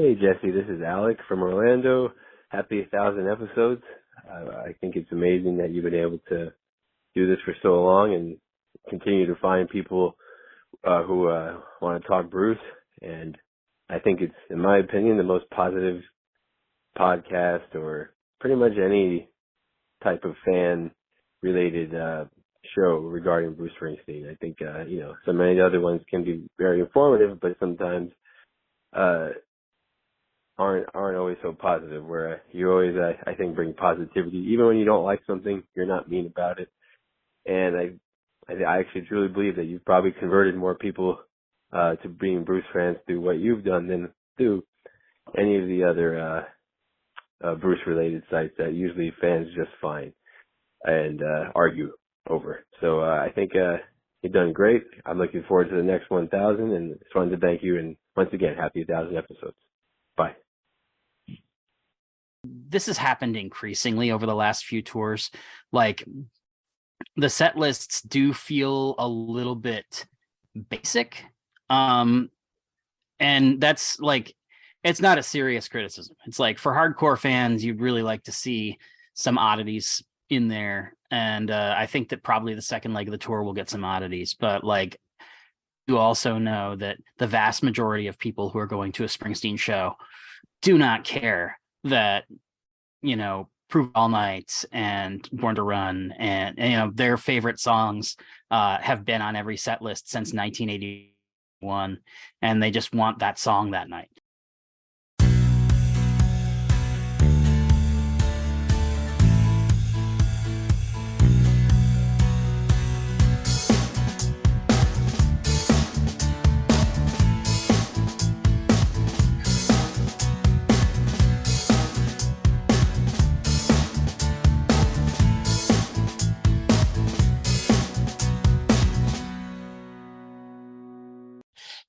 Hey Jesse, this is Alec from Orlando. Happy 1,000 episodes. I think it's amazing that you've been able to do this for so long and continue to find people who want to talk Bruce. And I think it's, in my opinion, the most positive podcast or pretty much any type of fan-related show regarding Bruce Springsteen. I think, so many other ones can be very informative, but sometimes aren't always so positive, where you always, I think, bring positivity. Even when you don't like something, you're not mean about it. And I actually truly believe that you've probably converted more people to being Bruce fans through what you've done than through any of the other Bruce-related sites that usually fans just find and argue over. So I think you've done great. I'm looking forward to the next 1,000, and it's fun to thank you. And once again, happy 1,000 episodes. Bye. This has happened increasingly over the last few tours. Like, the set lists do feel a little bit basic. And that's like, it's not a serious criticism. It's like, for hardcore fans, you'd really like to see some oddities in there. And I think that probably the second leg of the tour will get some oddities. But like, you also know that the vast majority of people who are going to a Springsteen show do not care that, Prove All Night and Born to Run and their favorite songs have been on every set list since 1981, and they just want that song that night.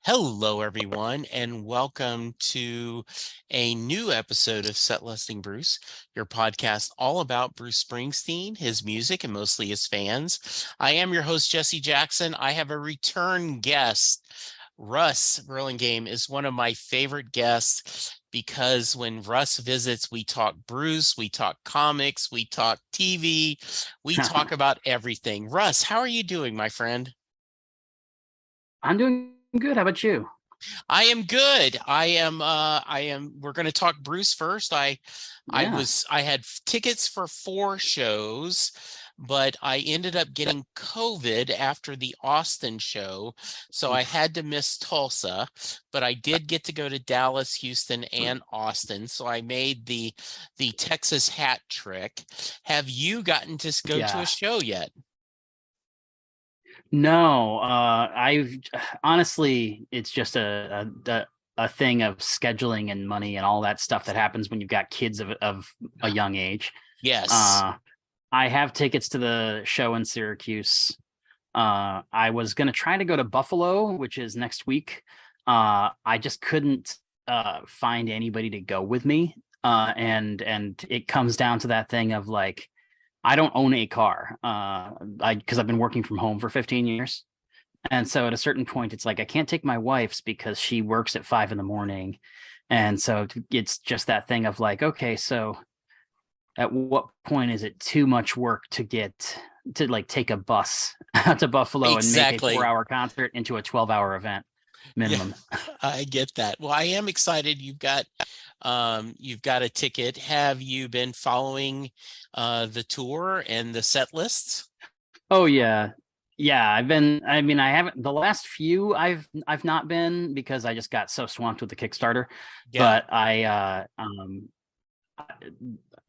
Hello, everyone, and welcome to a new episode of Set Listing Bruce, your podcast all about Bruce Springsteen, his music, and mostly his fans. I am your host, Jesse Jackson. I have a return guest. Russ Burlingame is one of my favorite guests because when Russ visits, we talk Bruce, we talk comics, we talk TV, we talk about everything. Russ, how are you doing, my friend? I'm doing good. How about you? I am good. We're going to talk Bruce first. I had tickets for 4 shows, but I ended up getting COVID after the Austin show. So I had to miss Tulsa, but I did get to go to Dallas, Houston, and Austin. So I made the Texas hat trick. Have you gotten to go to a show yet? No, I've honestly, it's just a thing of scheduling and money and all that stuff that happens when you've got kids of a young age. Yes. I have tickets to the show in Syracuse. I was going to try to go to Buffalo, which is next week. I just couldn't find anybody to go with me. And it comes down to that thing of like, I don't own a car because I've been working from home for 15 years. And so at a certain point, it's like, I can't take my wife's because she works at 5 a.m. And so it's just that thing of like, okay, so at what point is it too much work to take a bus out to Buffalo and make a 4-hour concert into a 12-hour event minimum? Yeah, I get that. Well, I am excited. You've got a ticket. Have you been following the tour and the set lists? Oh yeah. I haven't, the last few I've not been because I just got so swamped with the Kickstarter. Yeah. But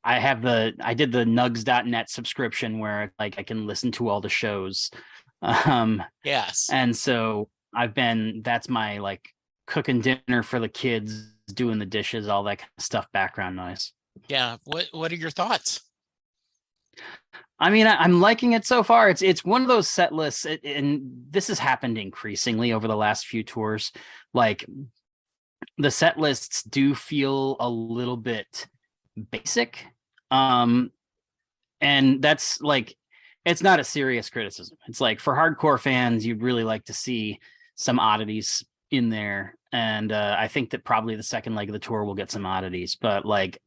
I did the nugs.net subscription where like I can listen to all the shows. Yes. And so that's my like cooking dinner for the kids, doing the dishes, all that kind of stuff, background noise. Yeah. What are your thoughts? I mean, I'm liking it so far. It's one of those set lists, and this has happened increasingly over the last few tours. Like, the set lists do feel a little bit basic. And that's like, it's not a serious criticism. It's like, for hardcore fans, you'd really like to see some oddities in there. And I think that probably the second leg of the tour will get some oddities, but like,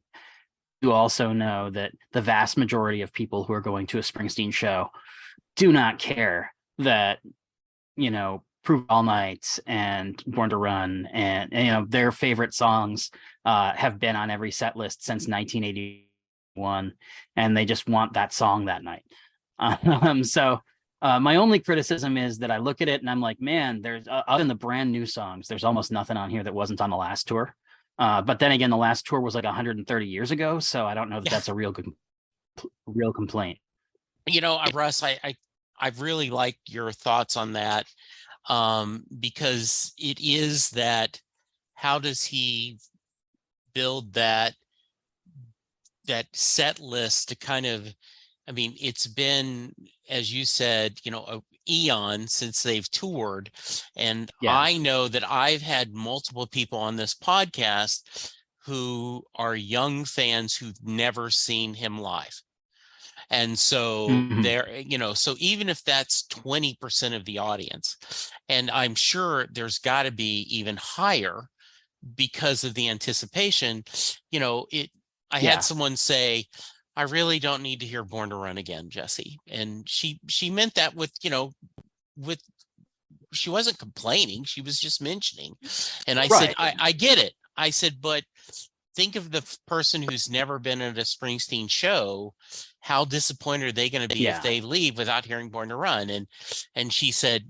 you also know that the vast majority of people who are going to a Springsteen show do not care that, Prove All Night and Born to Run and their favorite songs have been on every set list since 1981, and they just want that song that night. So my only criticism is that I look at it and I'm like, man, there's other than the brand new songs, there's almost nothing on here that wasn't on the last tour. But then again, the last tour was like 130 years ago, so I don't know that that's a real complaint. Russ, I really like your thoughts on that, because it is that, how does he build that set list to kind of, I mean, it's been, as you said, a eon since they've toured. And I know that I've had multiple people on this podcast who are young fans who've never seen him live. And so so even if that's 20% of the audience, and I'm sure there's got to be even higher because of the anticipation, I had someone say, I really don't need to hear Born to Run again, Jesse. And she meant that with she wasn't complaining. She was just mentioning. And I said, I get it. I said, but think of the person who's never been at a Springsteen show. How disappointed are they going to be if they leave without hearing Born to Run? And she said,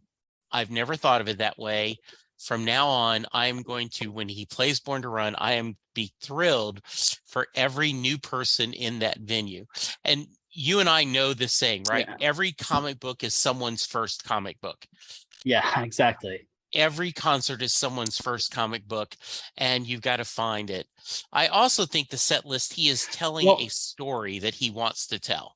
I've never thought of it that way. From now on, I'm going to, when he plays Born to Run, I am be thrilled for every new person in that venue. And you and I know this saying, right? Yeah. Every comic book is someone's first comic book. Yeah, exactly. Every concert is someone's first comic book, and you've got to find it. I also think the set list, he is telling a story that he wants to tell.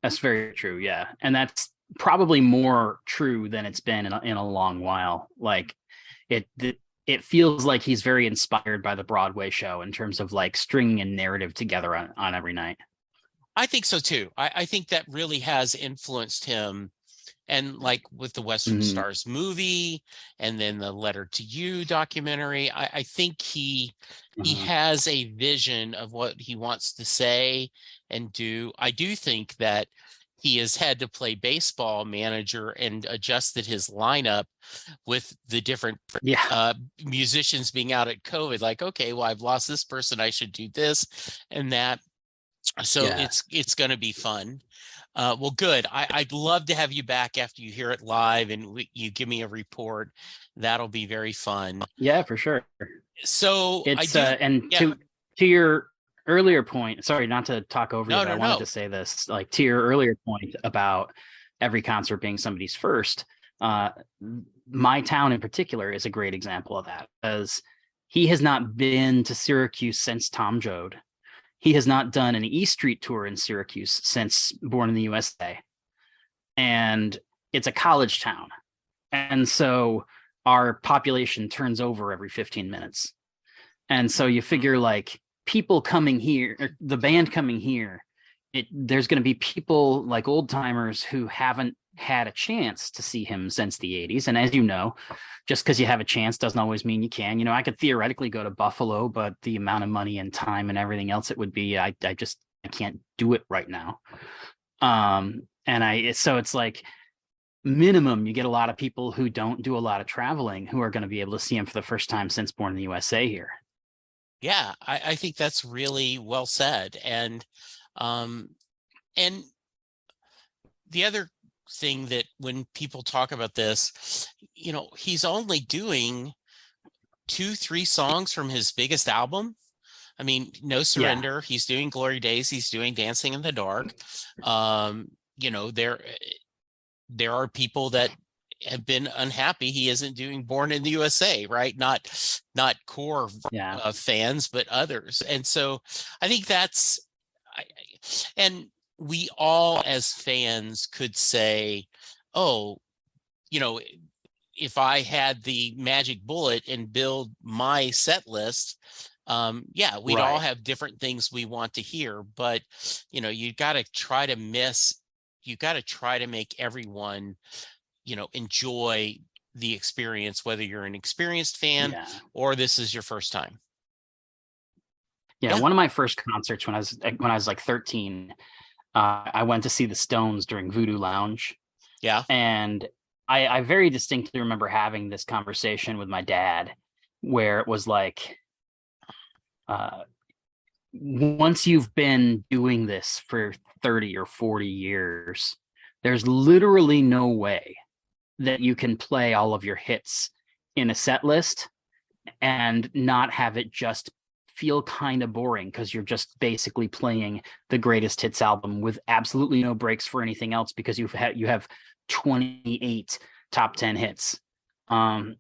That's very true. Yeah. And that's probably more true than it's been in a long while. Like it feels like he's very inspired by the Broadway show in terms of like stringing a narrative together on every night. I think so too. I think that really has influenced him. And like with the Western Stars movie and then the Letter to You documentary, I think he has a vision of what he wants to say and do. I do think that he has had to play baseball manager and adjusted his lineup with the different musicians being out at COVID. Like, okay, well, I've lost this person. I should do this and that. So it's going to be fun. Well, good. I'd love to have you back after you hear it live and you give me a report. That'll be very fun. Yeah, for sure. So it's to your earlier point, sorry, not to talk over you, but I wanted to say this, like to your earlier point about every concert being somebody's first. My town in particular is a great example of that, because he has not been to Syracuse since Tom Joad. He has not done an E Street tour in Syracuse since Born in the USA. And it's a college town. And so our population turns over every 15 minutes. And so you figure like people coming here, the band coming here, there's going to be people like old timers who haven't had a chance to see him since the 80s. And as you know, just because you have a chance doesn't always mean you can. I could theoretically go to Buffalo, but the amount of money and time and everything else it would be, I can't do it right now. So it's like minimum, you get a lot of people who don't do a lot of traveling who are going to be able to see him for the first time since Born in the USA here. Yeah, I think that's really well said. And the other thing that when people talk about this, he's only doing 2-3 songs from his biggest album. I mean, No Surrender, he's doing Glory Days, he's doing Dancing in the Dark. There are people that have been unhappy he isn't doing Born in the USA, right? Not core fans, but others. And so I think that's, and we all as fans could say, oh, if I had the magic bullet and build my set list, we'd all have different things we want to hear. But, you got to try to make everyone, enjoy the experience, whether you're an experienced fan Yeah. or this is your first time. Yeah, Yeah. one of my first concerts when I was like 13, I went to see the Stones during Voodoo Lounge, Yeah. and I very distinctly remember having this conversation with my dad, where it was like, once you've been doing this for 30 or 40 years, there's literally no way that you can play all of your hits in a set list and not have it just feel kind of boring, because you're just basically playing the greatest hits album with absolutely no breaks for anything else, because you have 28 top 10 hits. And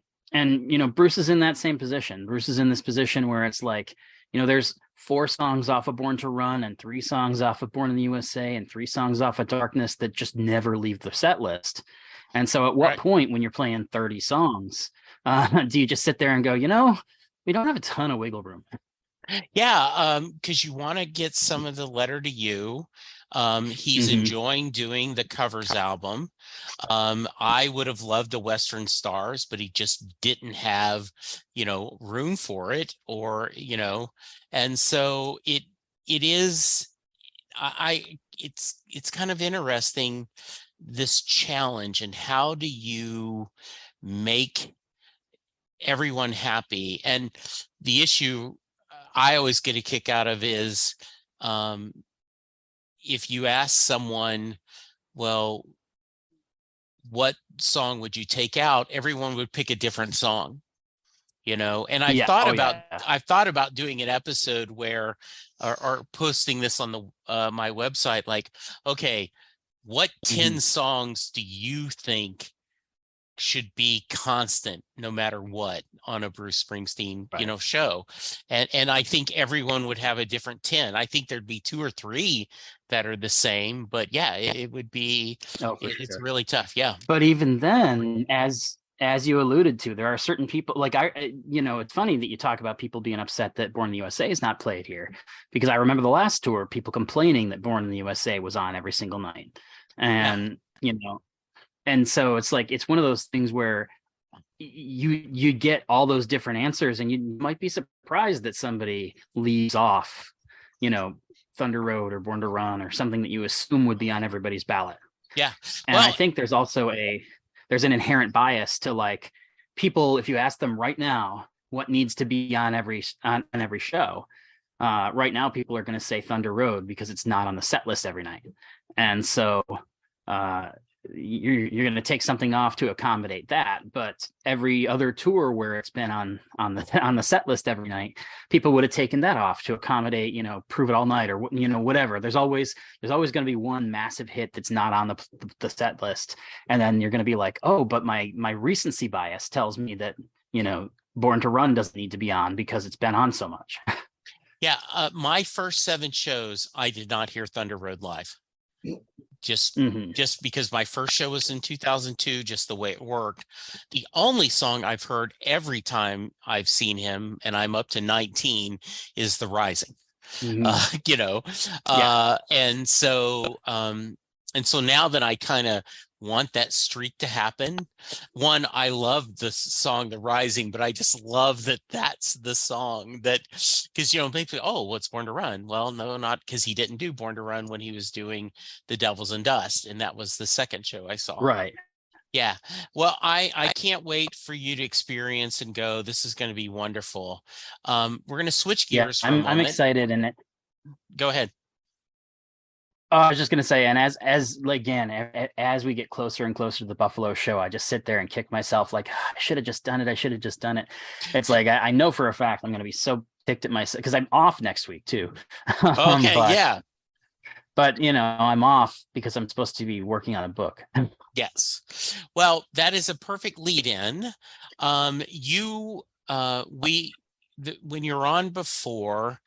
Bruce is in that same position. Bruce is in this position where it's like, there's 4 songs off of Born to Run and 3 songs off of Born in the USA and 3 songs off of Darkness that just never leave the set list. And so at what point, when you're playing 30 songs, do you just sit there and go, we don't have a ton of wiggle room? Yeah, because you want to get some of the Letter to You. He's enjoying doing the covers album. I would have loved the Western Stars, but he just didn't have, room for it, or, and so it is, it's kind of interesting, this challenge, and how do you make everyone happy? And the issue I always get a kick out of is, if you ask someone, well, what song would you take out? Everyone would pick a different song, and I've thought about doing an episode where, or posting this on the my website, like, okay, what 10 songs do you think should be constant no matter what on a Bruce Springsteen, show? And I think everyone would have a different 10. I think there'd be 2 or 3 that are the same, but yeah, it would be, it's really tough. Yeah. But even then, as you alluded to, there are certain people, like, it's funny that you talk about people being upset that Born in the USA is not played here, because I remember the last tour, people complaining that Born in the USA was on every single night. And, and so it's like, it's one of those things where you get all those different answers, and you might be surprised that somebody leaves off, Thunder Road or Born to Run or something that you assume would be on everybody's ballot. Yeah. And I think there's also there's an inherent bias to, like, people, if you ask them right now what needs to be on every show, right now people are going to say Thunder Road because it's not on the set list every night. And so you're going to take something off to accommodate that. But every other tour where it's been on the set list every night, people would have taken that off to accommodate, Prove It All Night, or whatever. There's always going to be one massive hit that's not on the set list, and then you're going to be like, oh, but my recency bias tells me that Born to Run doesn't need to be on because it's been on so much. Yeah, my first 7 shows, I did not hear Thunder Road live. Just because my first show was in 2002, just the way it worked. The only song I've heard every time I've seen him, and I'm up to 19, is The Rising. And so now that I kind of want that streak to happen, one, I love the song The Rising, but I just love that that's the song that, because people, oh, what's Born to Run? Well, no, not, because he didn't do Born to Run when he was doing The Devils and Dust, and that was the second show I saw. Right. Yeah. Well, I can't wait for you to experience and go. This is going to be wonderful. We're going to switch gears for a moment. I'm excited in it. Go ahead. I was just gonna say, and as we get closer and closer to the Buffalo show, I just sit there and kick myself, like, I should have just done it. It's like, I know for a fact I'm gonna be so ticked at myself, because I'm off next week too. Okay, yeah. But I'm off because I'm supposed to be working on a book. Yes. Well, that is a perfect lead in. When you're on before,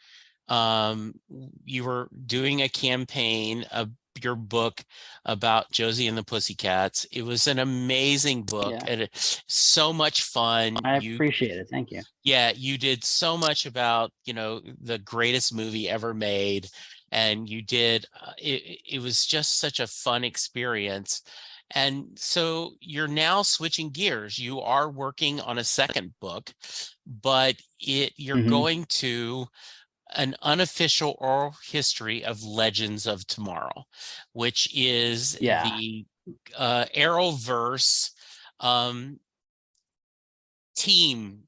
you were doing a campaign of your book about Josie and the Pussycats. It was an amazing book, and so much fun. I appreciate it. Thank you. Yeah, you did so much about, the greatest movie ever made, and you did, it was just such a fun experience. And so you're now switching gears. You are working on a second book, but you're going to an unofficial oral history of Legends of Tomorrow, which is the Arrowverse team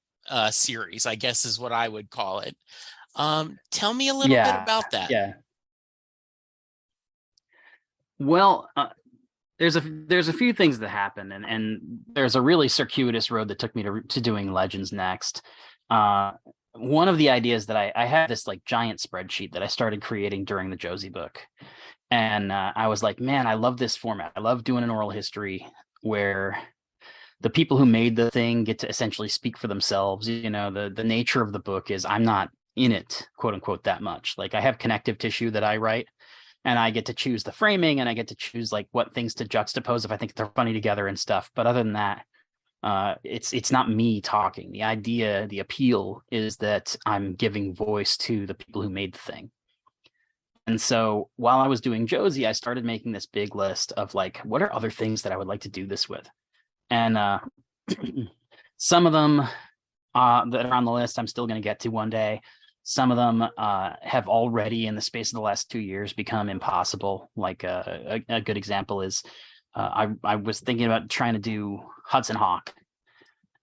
series, I guess is what I would call it. Tell me a little bit about that. Yeah. Well, there's a few things that happen, and there's a really circuitous road that took me to doing Legends next. One of the ideas that I had this like giant spreadsheet that I started creating during the Josie book, and I was like, man, I love this format. I love doing an oral history where the people who made the thing get to essentially speak for themselves. You know, the nature of the book is I'm not in it, quote unquote, that much. Like I have connective tissue that I write, and I get to choose the framing, and I get to choose like what things to juxtapose if I think they're funny together and stuff. But other than that, it's not me talking. The idea, the appeal is that I'm giving voice to the people who made the thing. And so while I was doing Josie, I started making this big list of like, what are other things that I would like to do this with? And some of them that are on the list, I'm still going to get to one day. Some of them have already, in the space of the last 2 years, become impossible. Like a good example is I was thinking about trying to do Hudson Hawk.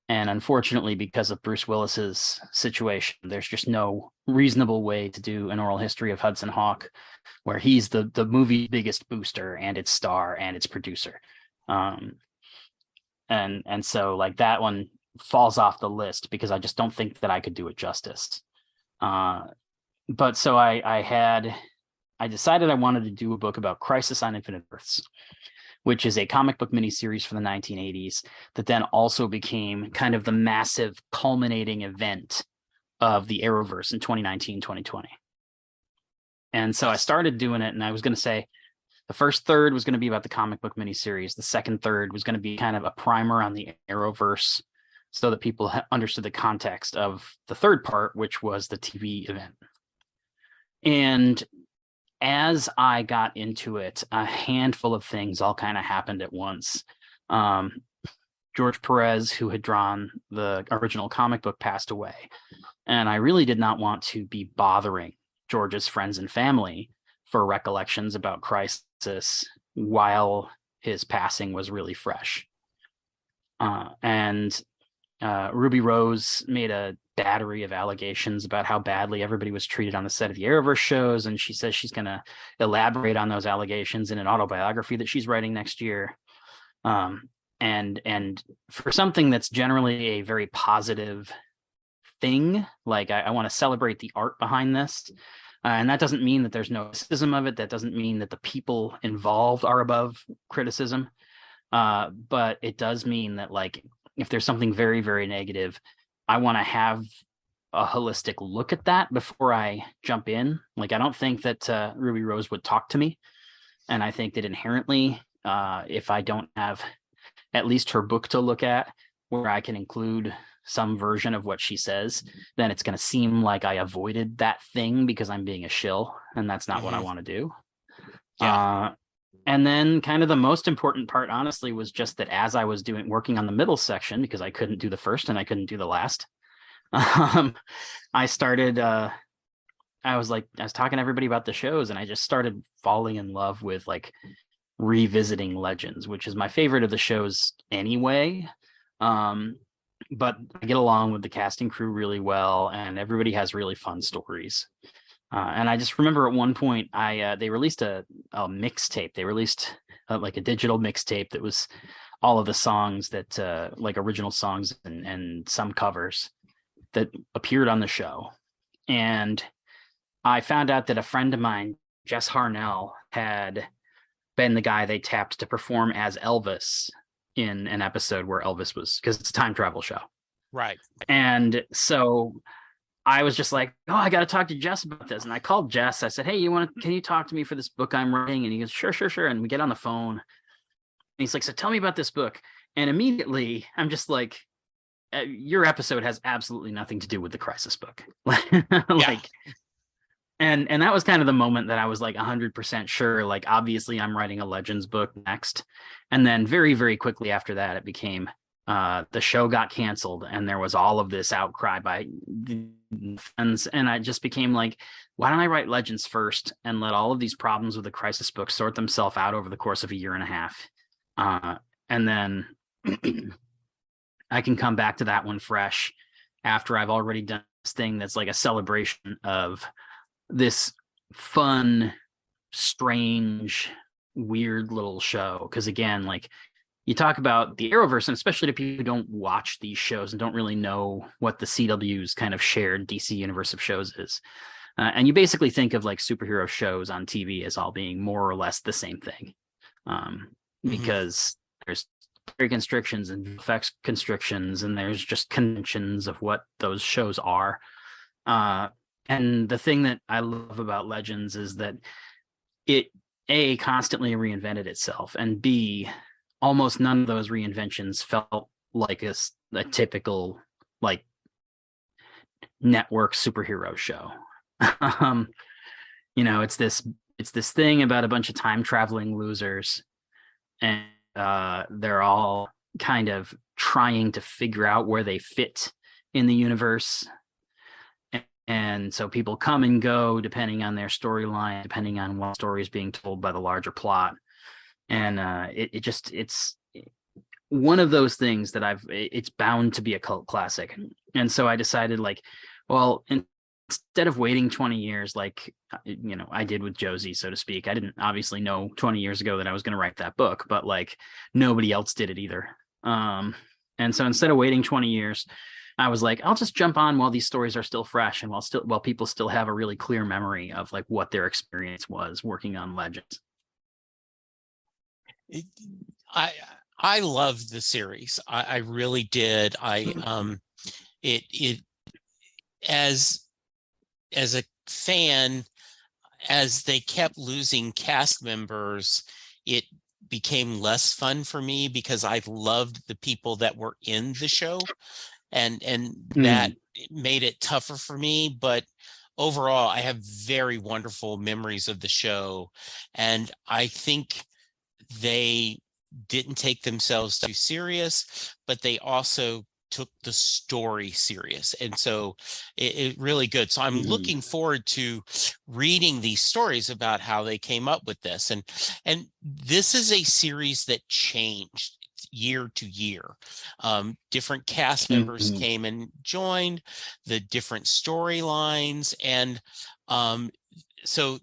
And unfortunately, because of Bruce Willis's situation, there's just no reasonable way to do an oral history of Hudson Hawk where he's the movie's biggest booster and its star and its producer. And so like that one falls off the list because I just don't think that I could do it justice. But so I decided I wanted to do a book about Crisis on Infinite Earths, which is a comic book miniseries from the 1980s that then also became kind of the massive culminating event of the Arrowverse in 2019, 2020. And so I started doing it, and I was going to say the first third was going to be about the comic book miniseries. The second third was going to be kind of a primer on the Arrowverse so that people understood the context of the third part, which was the TV event. And as I got into it, a handful of things all kind of happened at once. George Perez, who had drawn the original comic book, passed away. And I really did not want to be bothering George's friends and family for recollections about Crisis while his passing was really fresh. And Ruby Rose made a battery of allegations about how badly everybody was treated on the set of the Arrowverse shows, and she says she's going to elaborate on those allegations in an autobiography that she's writing next year. And for something that's generally a very positive thing, like I want to celebrate the art behind this, and that doesn't mean that there's no criticism of it. That doesn't mean that the people involved are above criticism, but it does mean that like if there's something very, very negative, I want to have a holistic look at that before I jump in. Like, I don't think that Ruby Rose would talk to me. And I think that inherently, if I don't have at least her book to look at where I can include some version of what she says, then it's going to seem like I avoided that thing because I'm being a shill. And that's not what I want to do. Yeah. And then kind of the most important part, honestly, was just that as I was working on the middle section, because I couldn't do the first and I couldn't do the last, I started, I was talking to everybody about the shows, and I just started falling in love with like revisiting Legends, which is my favorite of the shows anyway. But I get along with the casting crew really well, and everybody has really fun stories. And I just remember at one point, they released a mixtape. They released like a digital mixtape that was all of the songs that like original songs and some covers that appeared on the show. And I found out that a friend of mine, Jess Harnell, had been the guy they tapped to perform as Elvis in an episode where Elvis was, because it's a time travel show. Right. And so I was just like, oh, I got to talk to Jess about this. And I called Jess. I said, hey, can you talk to me for this book I'm writing? And he goes, sure. And we get on the phone. And he's like, so tell me about this book. And immediately I'm just like, your episode has absolutely nothing to do with the Crisis book. Like, and that was kind of the moment that I was like 100% sure, like, obviously I'm writing a Legends book next. And then very, very quickly after that, it became the show got canceled, and there was all of this outcry by the fans. And I just became like, why don't I write Legends first and let all of these problems with the Crisis book sort themselves out over the course of a year and a half? And then I can come back to that one fresh after I've already done this thing that's like a celebration of this fun, strange, weird little show. Because again, like, you talk about the Arrowverse, and especially to people who don't watch these shows and don't really know what the CW's kind of shared DC universe of shows is. And you basically think of like superhero shows on TV as all being more or less the same thing. Because there's constrictions and effects constrictions, and there's just conventions of what those shows are. And the thing that I love about Legends is that it, A, constantly reinvented itself, and B, almost none of those reinventions felt like a typical like network superhero show. It's this thing about a bunch of time traveling losers, and they're all kind of trying to figure out where they fit in the universe. And so people come and go depending on their storyline, depending on what story is being told by the larger plot. And it's one of those things that it's bound to be a cult classic. And so I decided, like, well, instead of waiting 20 years, like, I did with Josie, so to speak, I didn't obviously know 20 years ago that I was going to write that book, but like nobody else did it either. And so instead of waiting 20 years, I was like, I'll just jump on while these stories are still fresh, and while people still have a really clear memory of like what their experience was working on Legends. I loved the series. I really did. It as a fan, as they kept losing cast members, it became less fun for me because I loved the people that were in the show, and that made it tougher for me. But overall, I have very wonderful memories of the show, and I think they didn't take themselves too serious, but they also took the story serious. And so it really good. So I'm looking forward to reading these stories about how they came up with this. And this is a series that changed year to year. Different cast members came and joined, the different storylines. And so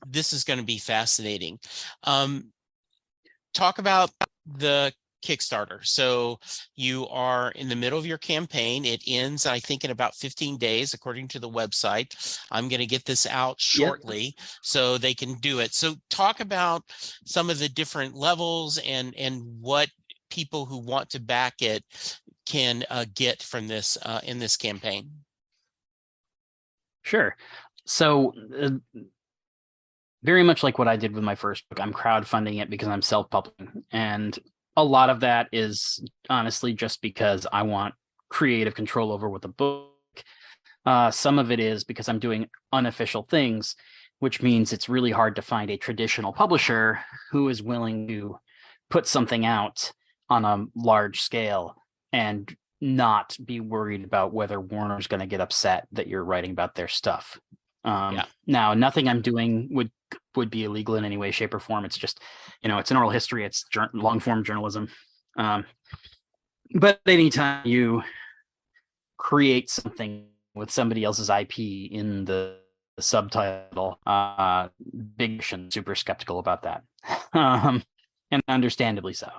this is going to be fascinating. Talk about the Kickstarter. So you are in the middle of your campaign. It ends, I think, in about 15 days, according to the website. I'm going to get this out shortly so they can do it. So talk about some of the different levels and what people who want to back it can get from this in this campaign. Sure. So very much like what I did with my first book, I'm crowdfunding it because I'm self-publishing. And a lot of that is honestly just because I want creative control over what the book. Some of it is because I'm doing unofficial things, which means it's really hard to find a traditional publisher who is willing to put something out on a large scale and not be worried about whether Warner's going to get upset that you're writing about their stuff. Now, nothing I'm doing would be illegal in any way, shape, or form. It's just, it's an oral history. It's long form journalism. But anytime you create something with somebody else's IP in the subtitle, big and super skeptical about that, and understandably so.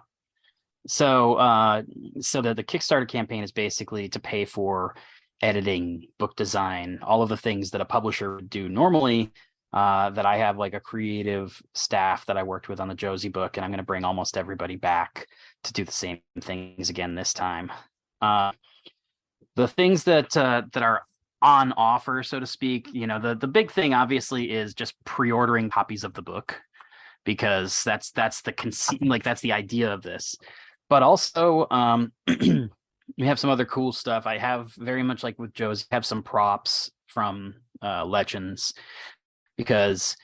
So the Kickstarter campaign is basically to pay for editing, book design, all of the things that a publisher would do normally, that I have like a creative staff that I worked with on the Josie book, and I'm going to bring almost everybody back to do the same things again this time. The things that are on offer, so to speak, the big thing obviously is just pre-ordering copies of the book, because that's the idea of this. But also, we have some other cool stuff. I have, very much like with Josie, have some props from Legends because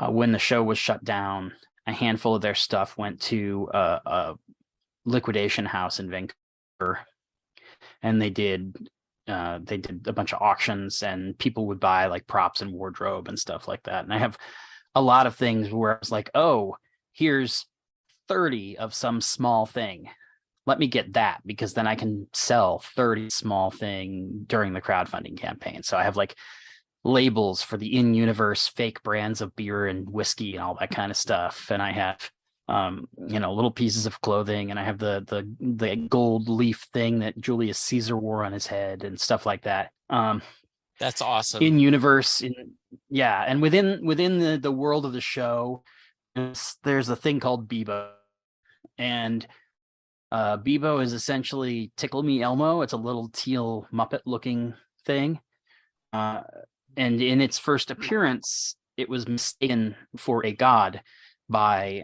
when the show was shut down, a handful of their stuff went to a liquidation house in Vancouver, and they did a bunch of auctions, and people would buy like props and wardrobe and stuff like that. And I have a lot of things where I was like, oh, here's 30 of some small thing. Let me get that, because then I can sell 30 small thing during the crowdfunding campaign. So I have like labels for the in-universe fake brands of beer and whiskey and all that kind of stuff. And I have little pieces of clothing, and I have the gold leaf thing that Julius Caesar wore on his head and stuff like that. That's awesome. In universe, and within the world of the show, there's a thing called Bebo, and Bebo is essentially Tickle Me Elmo. It's a little teal Muppet looking thing, and in its first appearance, it was mistaken for a god by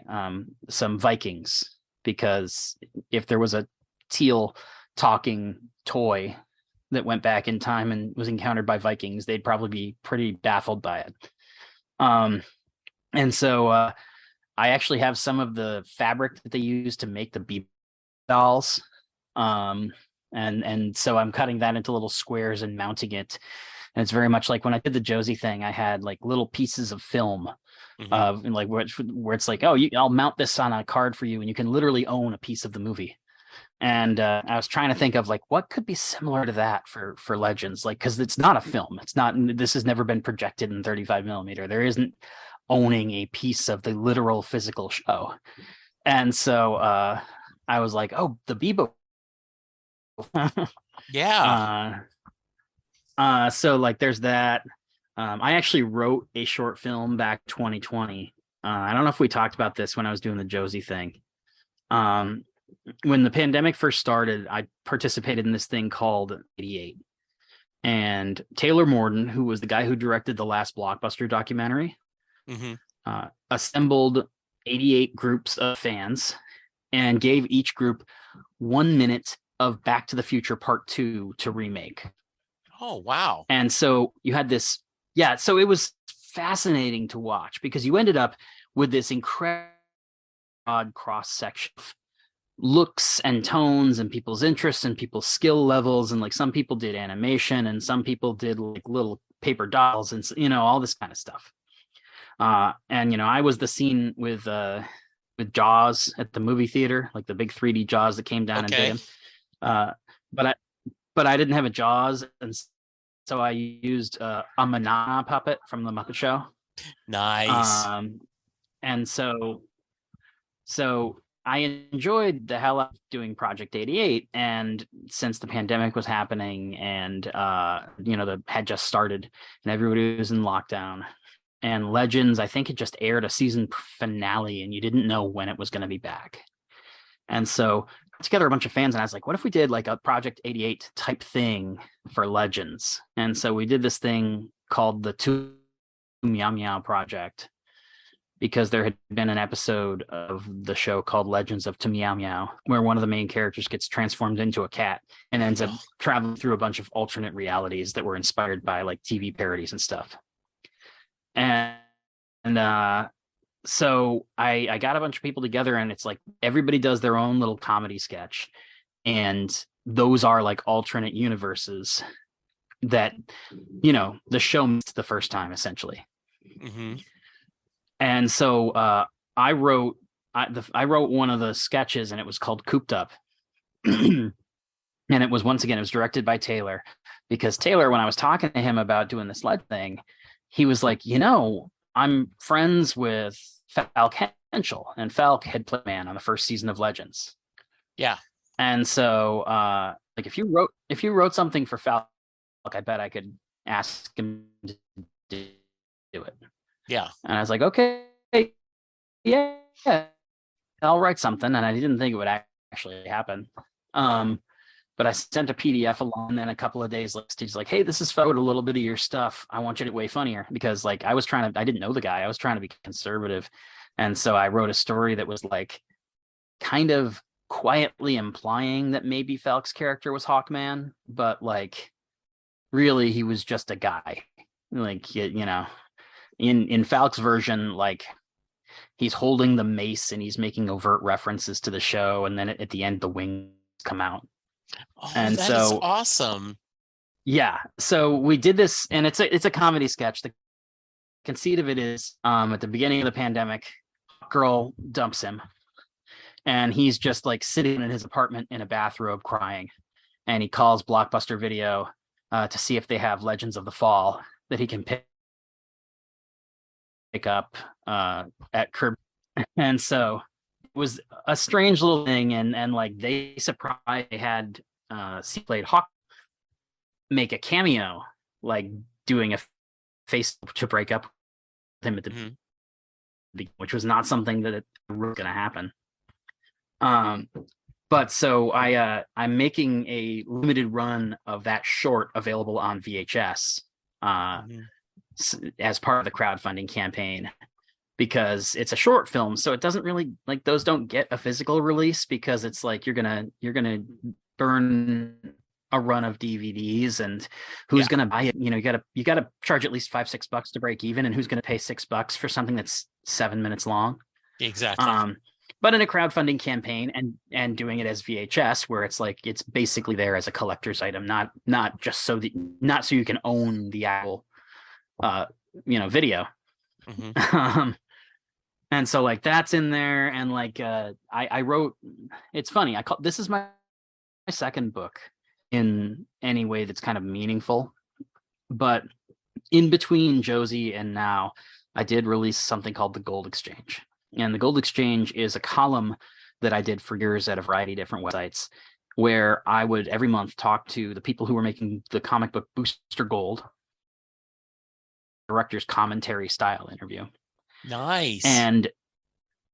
some Vikings, because if there was a teal talking toy that went back in time and was encountered by Vikings, they'd probably be pretty baffled by it. And so I actually have some of the fabric that they use to make the Bebo dolls. And so I'm cutting that into little squares and mounting it. And it's very much like when I did the Josie thing, I had like little pieces of film and like where it's like, oh, I'll mount this on a card for you, and you can literally own a piece of the movie. And I was trying to think of like what could be similar to that for Legends, like, because it's not a film. This has never been projected in 35 millimeter. There isn't owning a piece of the literal physical show. And so I was like, oh, the Bebo. Yeah. So like there's that. I actually wrote a short film back 2020. I don't know if we talked about this when I was doing the Josie thing. When the pandemic first started, I participated in this thing called 88. And Taylor Morden, who was the guy who directed the last Blockbuster documentary, assembled 88 groups of fans and gave each group 1 minute of Back to the Future Part 2 to remake. Oh, wow. And so you had this, so it was fascinating to watch, because you ended up with this incredible broad cross-section of looks and tones and people's interests and people's skill levels. And like some people did animation, and some people did like little paper dolls and, all this kind of stuff. And, I was the scene with Jaws at the movie theater, like the big 3D Jaws that came down and did him. But I didn't have a Jaws, and so I used a Manana puppet from the Muppet Show. Nice. And so I enjoyed the hell out of doing Project 88, and since the pandemic was happening, and had just started, and everybody was in lockdown, and Legends, I think it just aired a season finale, and you didn't know when it was going to be back. And so together a bunch of fans, and I was like, what if we did like a Project 88 type thing for Legends? And so we did this thing called the To Meow Meow Project, because there had been an episode of the show called Legends of To Meow Meow, where one of the main characters gets transformed into a cat and ends up traveling through a bunch of alternate realities that were inspired by like TV parodies and stuff. So I got a bunch of people together, and it's like everybody does their own little comedy sketch, and those are like alternate universes that the show missed the first time, essentially. And so I wrote one of the sketches, and it was called Cooped Up. And it was directed by Taylor, because Taylor, when I was talking to him about doing this lead thing, he was like, I'm friends with Falk Henschel, and Falk had played Man on the first season of Legends. Yeah. And so like if you wrote something for Falk, I bet I could ask him to do it. Yeah. And I was like, okay, yeah, I'll write something. And I didn't think it would actually happen. But I sent a PDF along, and then a couple of days later, he's like, hey, this is a little bit of your stuff. I want you to way funnier, because like I didn't know the guy. I was trying to be conservative. And so I wrote a story that was like kind of quietly implying that maybe Falk's character was Hawkman, but like really he was just a guy. Like, in Falk's version, like he's holding the mace and he's making overt references to the show, and then at the end the wings come out. Oh, And that is so awesome. yeah, so we did this, and it's a comedy sketch. The conceit of it is, at the beginning of the pandemic, girl dumps him, and he's just like sitting in his apartment in a bathrobe crying, and he calls Blockbuster Video to see if they have Legends of the Fall that he can pick up at curb. And so it was a strange little thing, and like they surprised they had played Hawk make a cameo, like doing a face to break up with him at the which was not something that was going to happen. But so I'm making a limited run of that short available on VHS as part of the crowdfunding campaign, because it's a short film, so it doesn't really, like, those don't get a physical release, because it's like you're gonna burn a run of DVDs, and who's gonna buy it? You know, you gotta charge at least $5-6 to break even, and who's gonna pay $6 for something that's 7 minutes long? Exactly. But in a crowdfunding campaign and doing it as VHS, where it's like it's basically there as a collector's item, not just so you can own the actual video. And so like that's in there, and like I wrote, it's funny, this is my second book in any way that's kind of meaningful, but in between Josie and now, I did release something called The Gold Exchange. And The Gold Exchange is a column that I did for years at a variety of different websites, where I would every month talk to the people who were making the comic book Booster Gold, director's commentary style interview. Nice. And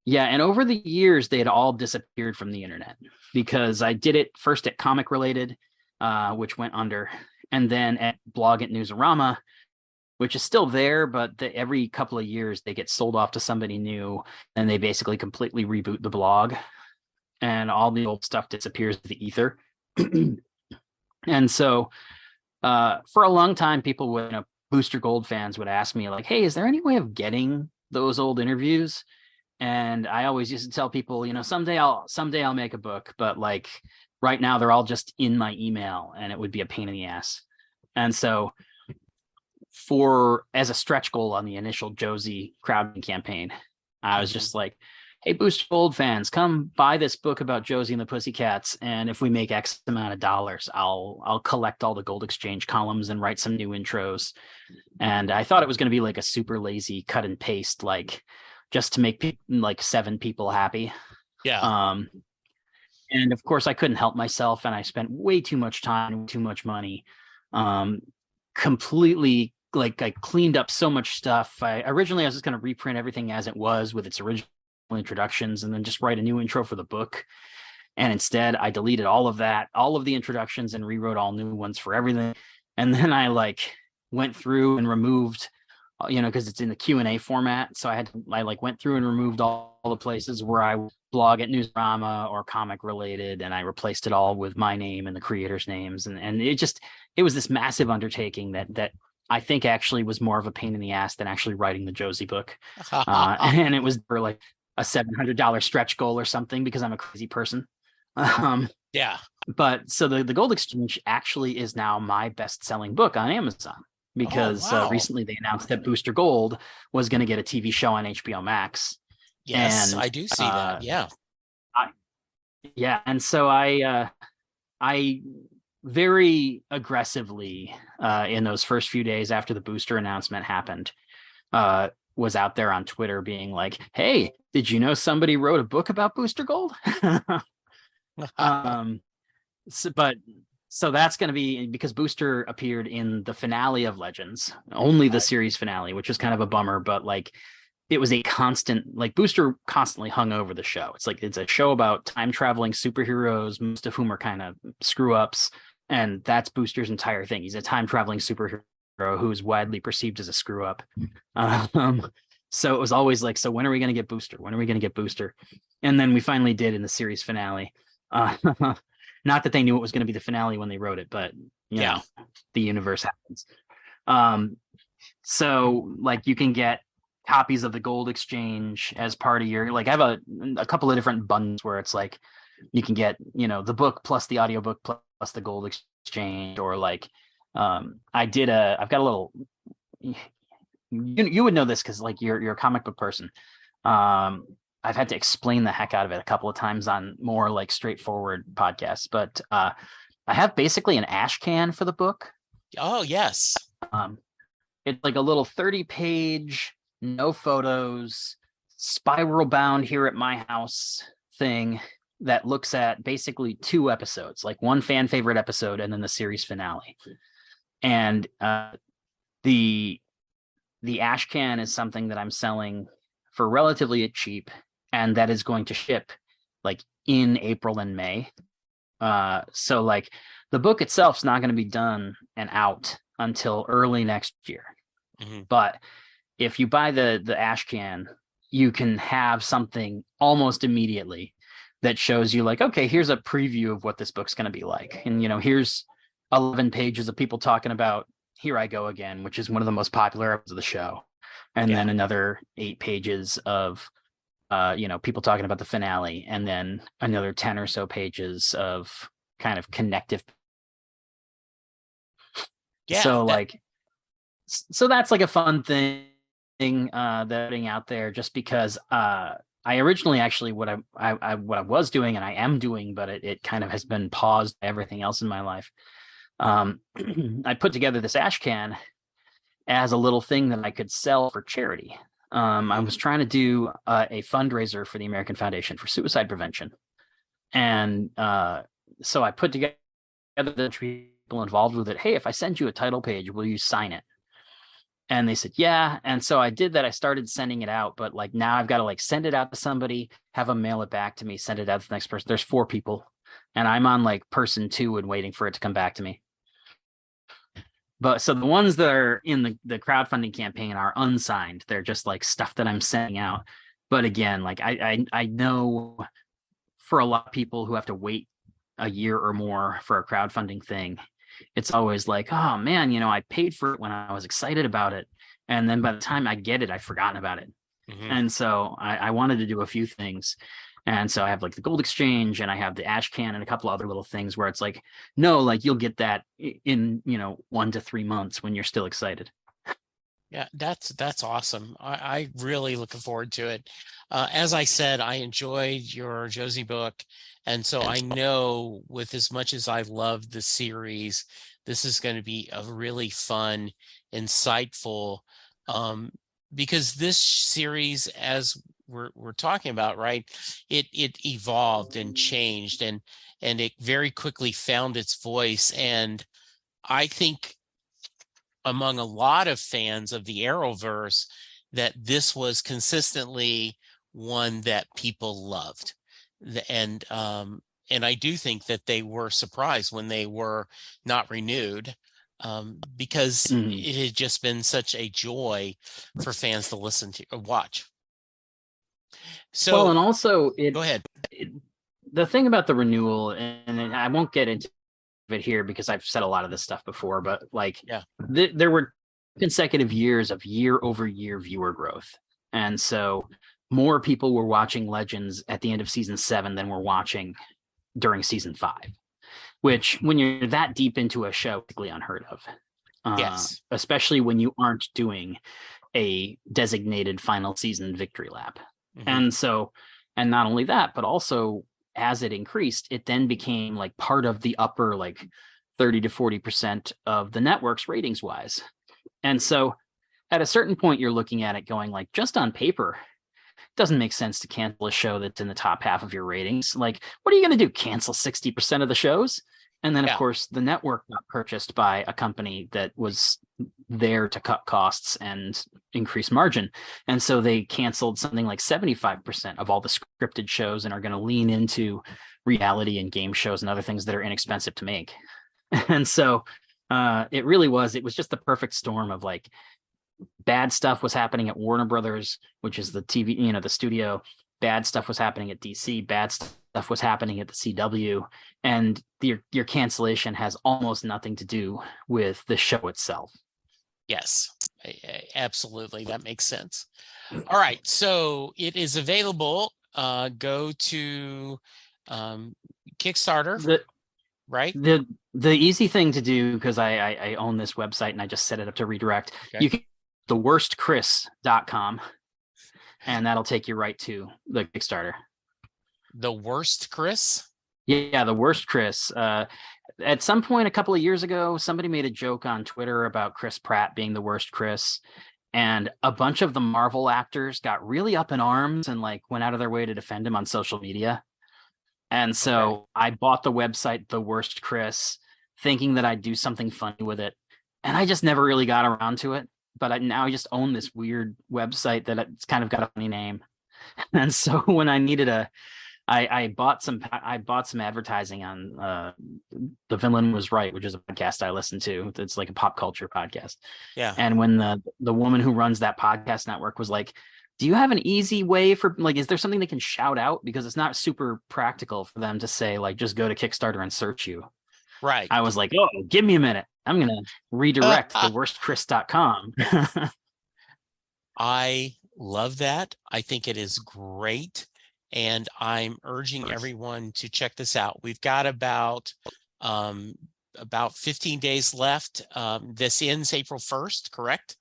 yeah, and over the years they had all disappeared from the internet, because I did it first at Comic Related, which went under, and then at Blog at Newsarama, which is still there, but every couple of years they get sold off to somebody new, and they basically completely reboot the blog, and all the old stuff disappears to the ether. And so for a long time, people would, Booster Gold fans would ask me like, hey, is there any way of getting those old interviews? And I always used to tell people, someday I'll make a book, but like right now they're all just in my email, and it would be a pain in the ass. And so as a stretch goal on the initial Josie crowdfunding campaign, I was just like, hey, Booster Gold fans, come buy this book about Josie and the Pussycats, and if we make X amount of dollars, I'll collect all the Gold Exchange columns and write some new intros. And I thought it was going to be like a super lazy cut and paste, like just to make like 7 people happy. Yeah. And of course I couldn't help myself, and I spent way too much time, too much money, completely, like I cleaned up so much stuff. Originally I was just going to reprint everything as it was with its original introductions, and then just write a new intro for the book. And instead I deleted all of that, all of the introductions, and rewrote all new ones for everything. And then I like went through and removed, because it's in the Q&A format, so I went through and removed all the places where I blog at Newsarama or Comic Related, and I replaced it all with my name and the creators' names, and it was this massive undertaking that I think actually was more of a pain in the ass than actually writing the Josie book. And it was for like a $700 stretch goal or something, because I'm a crazy person. Yeah. But so the Gold Exchange actually is now my best-selling book on Amazon, because recently they announced that Booster Gold was going to get a TV show on HBO Max. Yes, and I do see that. Yeah. And so I very aggressively in those first few days after the booster announcement happened, was out there on Twitter being like, hey, did you know somebody wrote a book about Booster Gold? So that's going to be, because Booster appeared in the finale of Legends, only the series finale, which was kind of a bummer, but like it was a constant, like Booster constantly hung over the show. It's like, it's a show about time traveling superheroes, most of whom are kind of screw ups. And that's Booster's entire thing. He's a time traveling superhero who's widely perceived as a screw up. So it was always like, so when are we going to get Booster? When are we going to get Booster? And then we finally did in the series finale. Not that they knew it was going to be the finale when they wrote it, but you know, the universe happens. So like you can get copies of the Gold Exchange as part of your, like, I have a couple of different bundles where it's like you can get, the book plus the audiobook plus the Gold Exchange, or like I've got a little, you would know this because like you're a comic book person. I've had to explain the heck out of it a couple of times on more like straightforward podcasts, but I have basically an ash can for the book. Oh, yes. It's like a little 30-page, no photos, spiral bound here at my house thing that looks at basically 2 episodes, like one fan favorite episode and then the series finale. And the ash can is something that I'm selling for relatively cheap, and that is going to ship like in April and May. So like the book itself's not going to be done and out until early next year. Mm-hmm. But if you buy the ash can, you can have something almost immediately that shows you like, okay, here's a preview of what this book's going to be like. And, here's 11 pages of people talking about Here I Go Again, which is one of the most popular episodes of the show. And then another 8 pages of, people talking about the finale, and then another 10 or so pages of kind of connective. Yeah. So that's like a fun thing that out there, just because I originally actually what I was doing and I am doing, but it kind of has been paused by everything else in my life. I put together this ash can as a little thing that I could sell for charity. I was trying to do a fundraiser for the American Foundation for Suicide Prevention. And so I put together the people involved with it. Hey, if I send you a title page, will you sign it? And they said, yeah. And so I did that. I started sending it out, but like now I've got to like send it out to somebody, have them mail it back to me, send it out to the next person. There's 4 people and I'm on like person 2 and waiting for it to come back to me. But so the ones that are in the crowdfunding campaign are unsigned. They're just like stuff that I'm sending out. But again, like I know for a lot of people who have to wait a year or more for a crowdfunding thing, it's always like, oh man, I paid for it when I was excited about it. And then by the time I get it, I've forgotten about it. Mm-hmm. And so I wanted to do a few things. And so I have like the Gold Exchange and I have the ash can and a couple other little things where it's like, no, like you'll get that in, 1 to 3 months when you're still excited. Yeah, that's awesome. I really looking forward to it. As I said, I enjoyed your Josie book. And so I know with as much as I love the series, this is going to be a really fun, insightful, because this series, as we're talking about, right, it evolved and changed and it very quickly found its voice. And I think among a lot of fans of the Arrowverse that this was consistently one that people loved. And I do think that they were surprised when they were not renewed, because it had just been such a joy for fans to listen to or watch. So, well, and also go ahead. The thing about the renewal, and I won't get into it here because I've said a lot of this stuff before, but like, there were consecutive years of year-over-year viewer growth, and so more people were watching Legends at the end of season 7 than were watching during season 5, which when you're that deep into a show, typically unheard of. Yes, especially when you aren't doing a designated final season victory lap. Mm-hmm. And so, and not only that, but also as it increased, it then became like part of the upper like 30 to 40% of the network's ratings wise. And so at a certain point, you're looking at it going like, just on paper, it doesn't make sense to cancel a show that's in the top half of your ratings. Like, what are you going to do? Cancel 60% of the shows? And then, of course, the network got purchased by a company that was there to cut costs and increase margin. And so they canceled something like 75% of all the scripted shows and are going to lean into reality and game shows and other things that are inexpensive to make. And so it was just the perfect storm of like, bad stuff was happening at Warner Brothers, which is the TV, the studio. Bad stuff was happening at DC. Bad stuff was happening at the CW. And your cancellation has almost nothing to do with the show itself. Yes, Absolutely. That makes sense. All right. So it is available. Go to Kickstarter, The right? the easy thing to do, because I own this website and I just set it up to redirect. Okay. You can theworstchris.com, and that'll take you right to the Kickstarter. The Worst Chris? Yeah, the worst Chris. At some point a couple of years ago, somebody made a joke on Twitter about Chris Pratt being the worst Chris, and a bunch of the Marvel actors got really up in arms and like went out of their way to defend him on social media. And so I bought the website The Worst Chris, thinking that I'd do something funny with it, and I just never really got around to it. But now I just own this weird website that it's kind of got a funny name. And so when I needed I bought some advertising on The Villain Was Right, which is a podcast I listen to. It's like a pop culture podcast. Yeah. And when the woman who runs that podcast network was like, do you have an easy way for, like, is there something they can shout out? Because it's not super practical for them to say, like, just go to Kickstarter and search you. Right. I was like, oh, give me a minute. I'm going to redirect theworstchris.com. I love that. I think it is great. And I'm urging everyone to check this out. We've got about 15 days left. This ends April 1st, correct?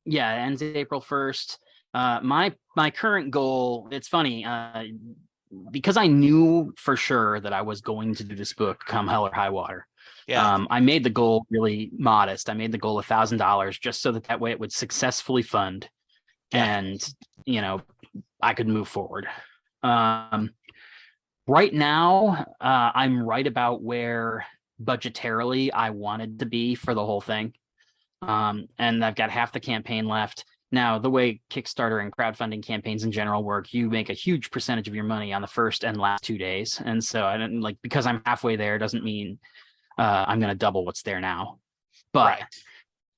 Yeah, it ends April 1st. My current goal, it's funny, because I knew for sure that I was going to do this book come hell or high water. Yeah. I made the goal really modest. I made the goal $1,000 just so that way it would successfully fund, and I could move forward. Right now, I'm right about where budgetarily I wanted to be for the whole thing. And I've got half the campaign left. Now, the way Kickstarter and crowdfunding campaigns in general work, you make a huge percentage of your money on the first and last 2 days. And so I didn't because I'm halfway there doesn't mean I'm going to double what's there now. But,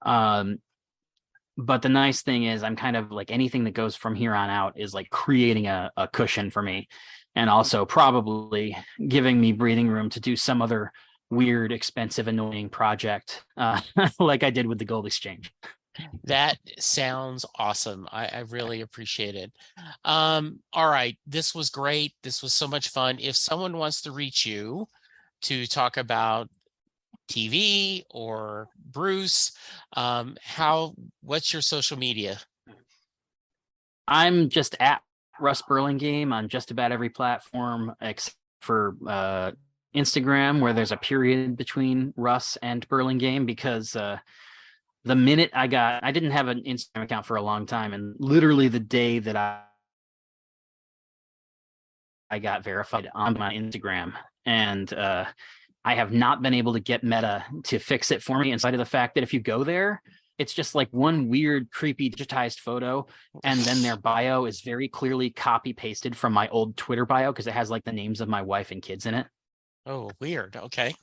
but the nice thing is I'm kind of like anything that goes from here on out is like creating a cushion for me, and also probably giving me breathing room to do some other weird, expensive, annoying project like I did with the Gold Exchange. That sounds awesome. I really appreciate it. All right. This was great. This was so much fun. If someone wants to reach you to talk about TV or Bruce, what's your social media? I'm just at Russ Burlingame on just about every platform except for Instagram, where there's a period between Russ and Burlingame, because the minute I didn't have an Instagram account for a long time, and literally the day that I got verified on my Instagram, and I have not been able to get Meta to fix it for me, in spite of the fact that if you go there, it's just like one weird, creepy digitized photo, and then their bio is very clearly copy pasted from my old Twitter bio, because it has like the names of my wife and kids in it. Oh, weird. Okay.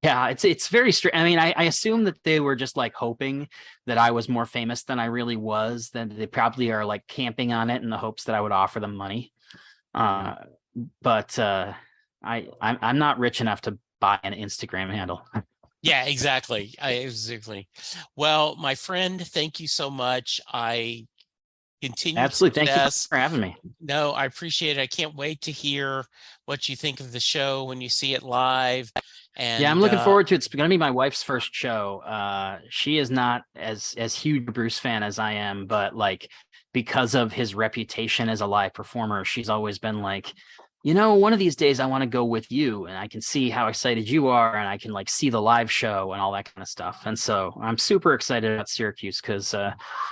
Yeah, it's very strange. I mean, I assume that they were just like hoping that I was more famous than I really was. That they probably are like camping on it in the hopes that I would offer them money. But I'm not rich enough to buy an Instagram handle. Yeah, exactly. Exactly. Well, my friend, thank you so much. I continue. Absolutely. Thank you for having me. No, I appreciate it. I can't wait to hear what you think of the show when you see it live. And yeah, I'm looking forward to it. It's going to be my wife's first show. She is not as huge a Bruce fan as I am, but like because of his reputation as a live performer, she's always been like, one of these days I want to go with you, and I can see how excited you are, and I can like see the live show and all that kind of stuff. And so I'm super excited about Syracuse, because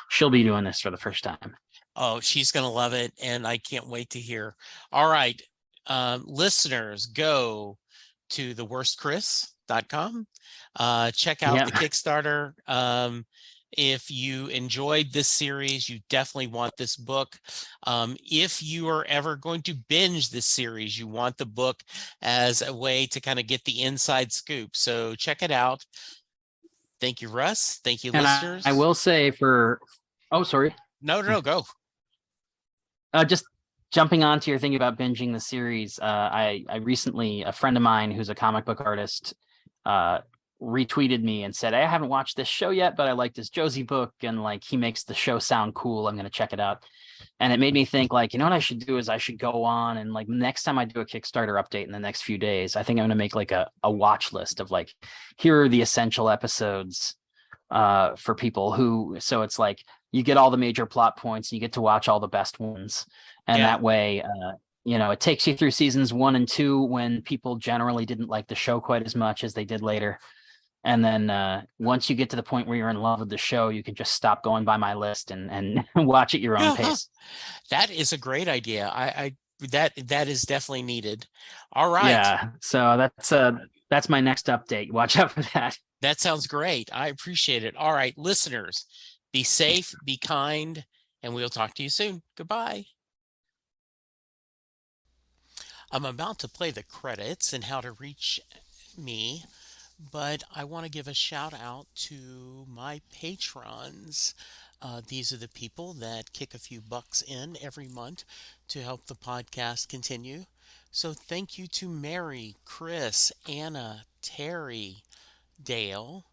she'll be doing this for the first time. Oh, she's going to love it, and I can't wait to hear. All right, listeners, go to theworstchris.com. Check out the Kickstarter. If you enjoyed this series, you definitely want this book. If you are ever going to binge this series, you want the book as a way to kind of get the inside scoop. So check it out. Thank you, Russ. Thank you, and listeners. I will say sorry. No, go. Just jumping onto your thing about binging the series, I recently, a friend of mine who's a comic book artist retweeted me and said, "Hey, I haven't watched this show yet, but I like this Josie book, and like he makes the show sound cool. I'm gonna check it out." And it made me think, like, you know what I should do is I should go on and like next time I do a Kickstarter update in the next few days, I think I'm gonna make like a watch list of like, here are the essential episodes for people who, so it's like you get all the major plot points, you get to watch all the best ones, and that way it takes you through seasons 1 and 2 when people generally didn't like the show quite as much as they did later. And then once you get to the point where you're in love with the show, you can just stop going by my list and watch at your own pace. That is a great idea. That is definitely needed. All right. Yeah. So that's my next update. Watch out for that. That sounds great. I appreciate it. All right, listeners, be safe, be kind, and we'll talk to you soon. Goodbye. I'm about to play the credits and how to reach me, but I want to give a shout out to my patrons. These are the people that kick a few bucks in every month to help the podcast continue. So thank you to Mary, Chris, Anna, Terry, Dale,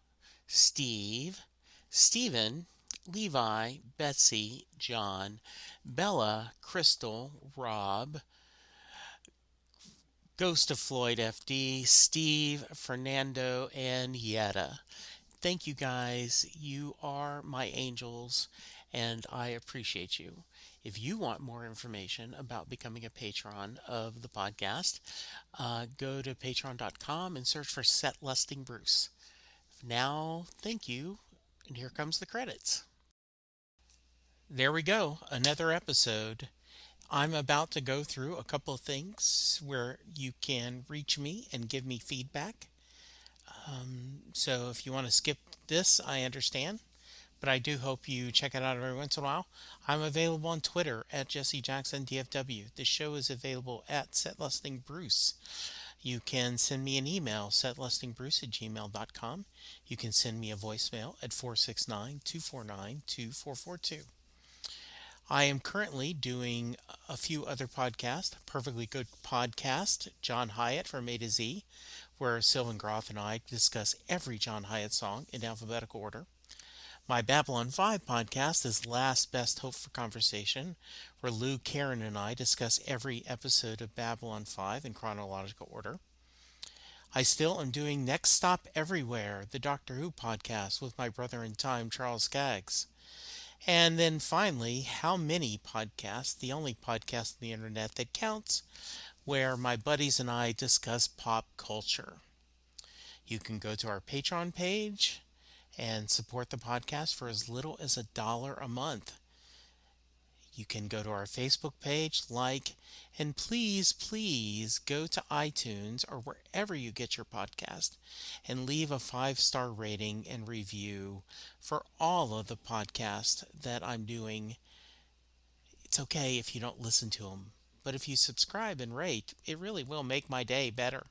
Steve, Stephen, Levi, Betsy, John, Bella, Crystal, Rob, Ghost of Floyd FD, Steve, Fernando, and Yetta. Thank you guys. You are my angels, and I appreciate you. If you want more information about becoming a patron of the podcast, go to patreon.com and search for Set Lusting Bruce. Now, thank you, and here comes the credits. There we go, another episode. I'm about to go through a couple of things where you can reach me and give me feedback. So if you want to skip this, I understand, but I do hope you check it out every once in a while. I'm available on Twitter at Jesse Jackson DFW. The show is available at SetLustingBruce. You can send me an email, setlustingbruce@gmail.com. You can send me a voicemail at 469-249-2442. I am currently doing a few other podcasts. Perfectly Good Podcast, John Hyatt from A to Z, where Sylvan Groth and I discuss every John Hyatt song in alphabetical order. My Babylon 5 podcast is Last Best Hope for Conversation, where Lou, Karen, and I discuss every episode of Babylon 5 in chronological order. I still am doing Next Stop Everywhere, the Doctor Who podcast with my brother in time, Charles Skaggs. And then finally, How Many Podcasts, the only podcast on the internet that counts, where my buddies and I discuss pop culture. You can go to our Patreon page and support the podcast for as little as $1 a month. You can go to our Facebook page, like, and please go to iTunes or wherever you get your podcast and leave a 5-star rating and review for all of the podcasts that I'm doing. It's okay if you don't listen to them, but if you subscribe and rate, it really will make my day better.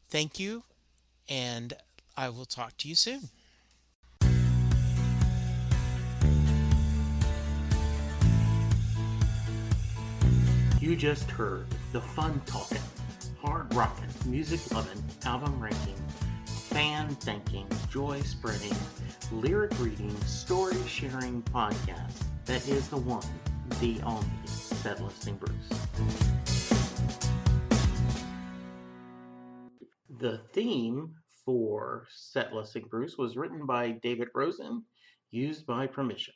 Thank you, and I will talk to you soon. You just heard the fun talking, hard rocking, music loving, album ranking, fan thinking, joy spreading, lyric reading, story sharing podcast that is the one, the only Set Lusting Bruce. The theme for Set Lusting Bruce was written by David Rosen, used by permission.